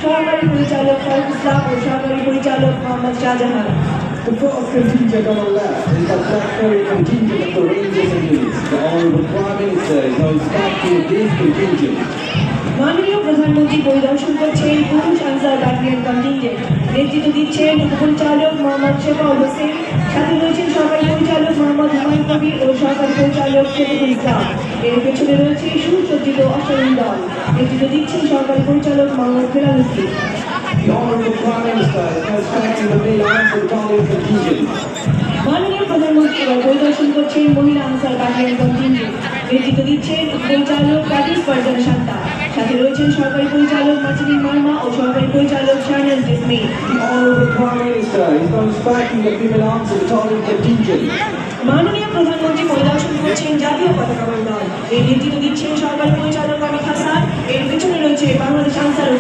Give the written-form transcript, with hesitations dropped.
সহকারী পরিচালক ফারুক ইসলাম ও সহকারী পরিচালক Mohammad Shahjahan. The first contingent on the left is the Black Ferry contingent of the Rangers and Youths. The Honourable Prime Minister is now inspecting this contingent. মাননীয় প্রধানমন্ত্রী পরিদর্শন করছেন পুরুষ আনসার ব্যাটালিয়ন কন্টিনজেন্ট। নেতৃত্ব দিচ্ছেন উপপরিচালক মোহাম্মদ শেফাউল হোসেন, সাথে রয়েছেন সহকারী পরিচালক মোহাম্মদ হুমায়ুন কবির ও সহকারী পরিচালক শফিকুল ইসলাম। এর পেছনে রয়েছে সুসজ্জিত অশ্বারোহী দল। নেতৃত্ব দিচ্ছেন সহকারী পরিচালক Mohammad Feral Uddin. The Honourable Prime Minister is now inspecting the Male Armed Battalion contingent. মাননীয় প্রধানমন্ত্রী এবার পরিদর্শন করছেন মহিলা আনসার ব্যাটালিয়ন কন্টিনজেন্ট। নেতৃত্ব দিচ্ছেন পরিচালক কাদিস ফারজানা শান্তা, সাথে রয়েছেন সহকারী পরিচালক মাসিদিন মার্মা ও সহকারী পরিচালক Shahnaz jasmine. The Honourable Prime Minister is now inspecting the Female Armed Battalion contingent. মাননীয় প্রধানমন্ত্রী পরিদর্শন করছেন জাতীয় পতাকাবাহী দল। এর নেতৃত্ব দিচ্ছেন সহকারী পরিচালক আমির হাসান। এর পেছনে রয়েছে বাংলাদেশ আনসার ও